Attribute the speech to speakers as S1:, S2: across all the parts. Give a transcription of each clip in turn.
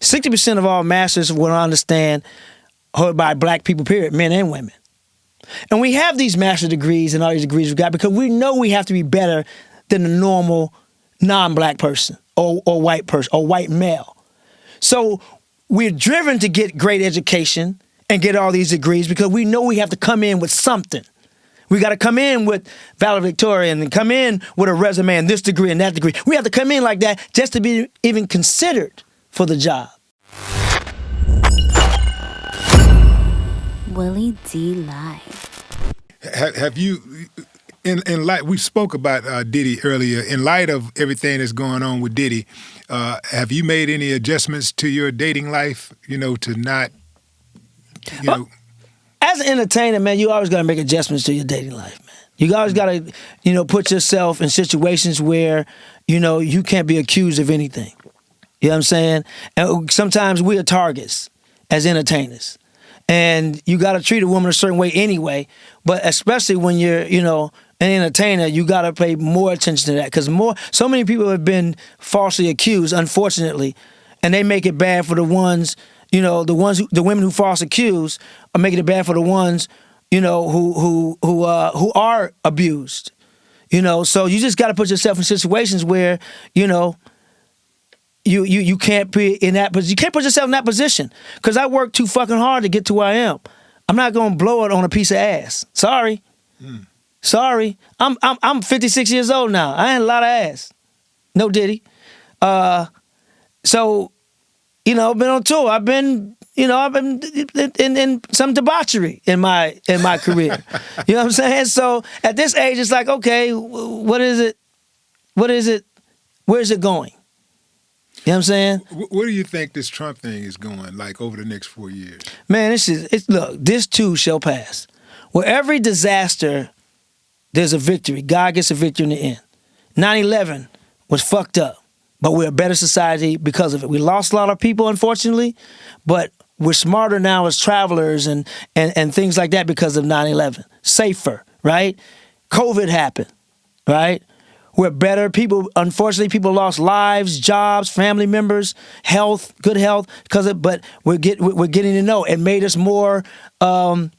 S1: 60% of all masters will understand hold by black people, period, men and women. And we have these master's degrees and all these degrees we got because we know we have to be better than the normal non-black person or white person or white male. So we're driven to get great education and get all these degrees because we know we have to come in with something. We got to come in with valedictorian and come in with a resume and this degree and that degree. We have to come in like that just to be even considered for the job.
S2: Willie D. Live.
S3: Have you, in light, we spoke about Diddy earlier. In light of everything that's going on with Diddy, have you made any adjustments to your dating life? You know, to not, you know.
S1: As an entertainer, man, you always got to make adjustments to your dating life, man. You always got to, put yourself in situations where, you can't be accused of anything. You know what I'm saying? And sometimes we are targets as entertainers. And you got to treat a woman a certain way anyway, but especially when you're, an entertainer, you got to pay more attention to that because so many people have been falsely accused, unfortunately, and they make it bad for the ones, the women who false accuse are making it bad for the ones, who are abused, So you just got to put yourself in situations where, You can't be in that position. You can't put yourself in that position because I worked too fucking hard to get to where I am. I'm not gonna blow it on a piece of ass. Sorry, sorry. I'm 56 years old now. I ain't a lot of ass. No Diddy. So, been on tour. I've been in some debauchery in my career. You know what I'm saying? So at this age, it's like, okay, what is it? What is it? Where's it going? You know what I'm saying?
S3: Where do you think this Trump thing is going, like, over the next 4 years? Man,
S1: look, this too shall pass. Where every disaster, there's a victory. God gets a victory in the end. 9/11 was fucked up, but we're a better society because of it. We lost a lot of people, unfortunately, but we're smarter now as travelers and things like that because of 9/11. Safer, right? COVID happened, right? We're better. Unfortunately, people lost lives, jobs, family members, health, good health, but we're getting to know. It made us more clean.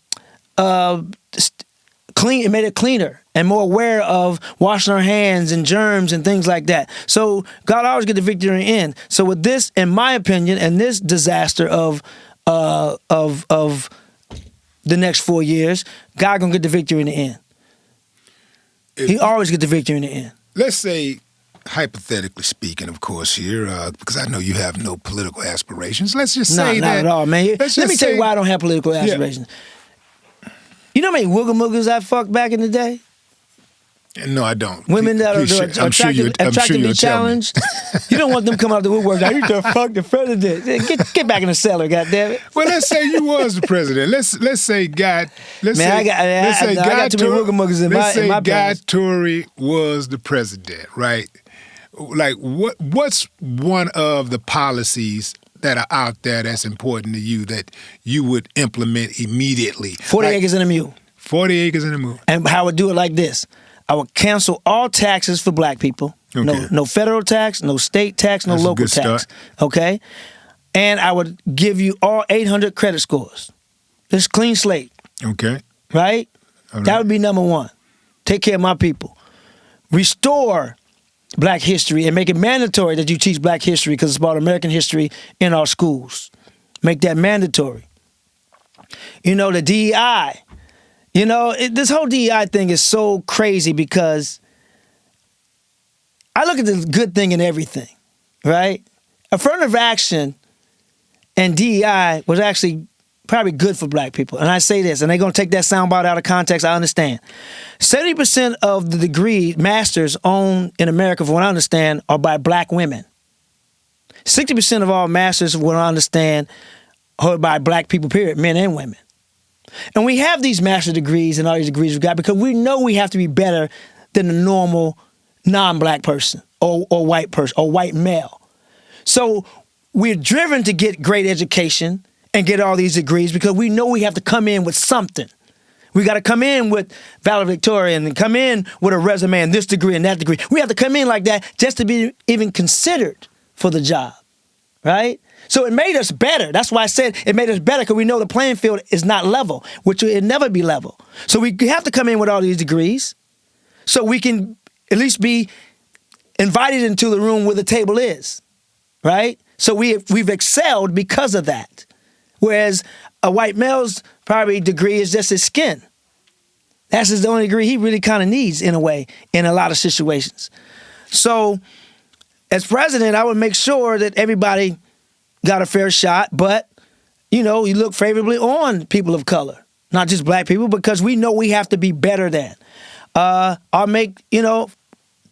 S1: It made it cleaner and more aware of washing our hands and germs and things like that. So God always get the victory in the end. So with this, in my opinion, and this disaster of the next 4 years, God gonna get the victory in the end. He always get the victory in the end.
S3: Let's say, hypothetically speaking, of course, here, because I know you have no political aspirations. Let's just say
S1: not at all, man. Let me tell you why I don't have political aspirations.
S3: Yeah.
S1: You know how many wooga-moogas I fucked back in the day?
S3: No, I don't.
S1: Women that are attractively challenged. You don't want them come out the woodwork. I used to fuck the president. Get back in the cellar, goddammit.
S3: Well, let's say you was the president. Let's say God. I got
S1: too many wooga-moogas in my pants.
S3: God Torry was the president, right? Like, what's one of the policies that are out there that's important to you that you would implement immediately?
S1: 40 acres and a mule.
S3: 40 acres and a mule.
S1: And how I would do it like this. I would cancel all taxes for black people. Okay. No federal tax, no state tax, no local tax. Start. Okay? And I would give you all 800 credit scores. Just clean slate.
S3: Okay.
S1: Right? All right? That would be number one. Take care of my people. Restore black history and make it mandatory that you teach black history because it's about American history in our schools. Make that mandatory. The DEI. This whole DEI thing is so crazy because I look at the good thing in everything, right? Affirmative action and DEI was actually probably good for black people. And I say this, and they're going to take that soundbite out of context, I understand. 70% of the degree masters owned in America, from what I understand, are by black women. 60% of all masters, from what I understand, are by black people, period, men and women. And we have these master's degrees and all these degrees we got because we know we have to be better than the normal non-black person or white person or white male. So we're driven to get great education and get all these degrees because we know we have to come in with something. We got to come in with valedictorian and come in with a resume and this degree and that degree. We have to come in like that just to be even considered for the job, right? So it made us better. That's why I said it made us better, because we know the playing field is not level, which it'll never be level. So we have to come in with all these degrees so we can at least be invited into the room where the table is, right? So we've excelled because of that. Whereas a white male's probably degree is just his skin. That's the only degree he really kind of needs, in a way, in a lot of situations. So as president, I would make sure that everybody got a fair shot, but, you look favorably on people of color, not just black people, because we know we have to be better than. I'll make,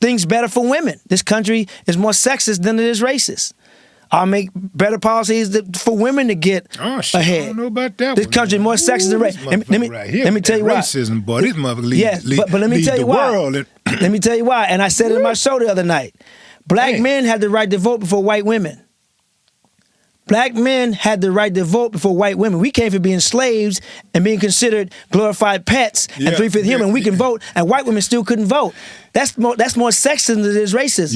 S1: things better for women. This country is more sexist than it is racist. I'll make better policies for women to get ahead.
S3: I don't know about that.
S1: This country is more sexist than racist. Let me tell you why.
S3: Racism, boy, this mother lead,
S1: but let me tell you why. Let me tell you why. And I said it in my show the other night. Black men had the right to vote before white women. Black men had the right to vote before white women. We came from being slaves and being considered glorified pets and 3/5 human. We can vote, and white women still couldn't vote. That's more sexist than it is racist.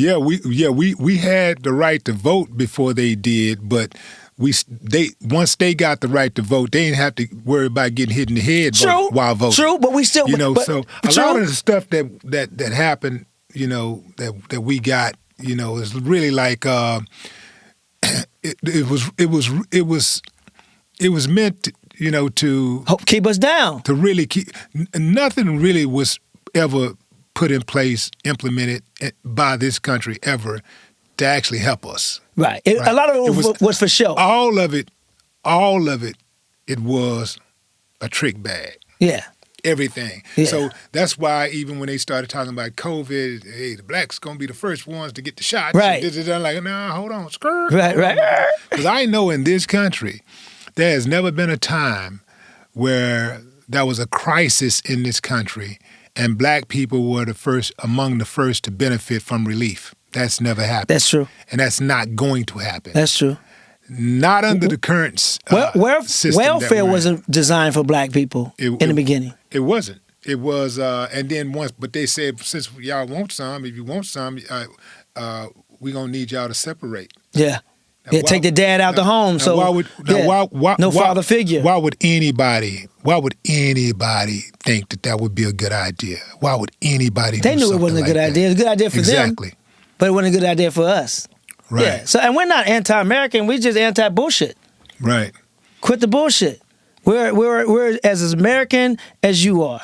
S3: We had the right to vote before they did, but once they got the right to vote, they didn't have to worry about getting hit in the head while voting.
S1: True, but we still
S3: so a lot of the stuff that happened, that we got, is really like. It was meant to, to
S1: keep us down.
S3: To really keep. Nothing really was ever put in place, implemented by this country ever to actually help us.
S1: Right. A lot of it was for show.
S3: All of it, it was a trick bag.
S1: Yeah.
S3: Everything.
S1: Yeah.
S3: So that's why even when they started talking about COVID, hey, the blacks going to be the first ones to get the shot.
S1: Right.
S3: They're like, nah, hold on, skirt.
S1: Right.
S3: Because I know in this country, there has never been a time where there was a crisis in this country and black people were among the first to benefit from relief. That's never happened.
S1: That's true.
S3: And that's not going to happen.
S1: That's true.
S3: Not under the current system.
S1: Welfare wasn't designed for black people in the beginning.
S3: It wasn't. It was, and then but they said, since y'all want some, if you want some, we're going to need y'all to separate.
S1: Yeah. Take the dad out the home. So no father figure.
S3: Why would anybody think that would be a good idea? Why would anybody
S1: They knew it wasn't a good idea. It was a good idea for them.
S3: Exactly.
S1: But it wasn't a good idea for us.
S3: Right.
S1: Yeah. So, and we're not anti-American. We're just anti-bullshit.
S3: Right.
S1: Quit the bullshit. We're as American as you are.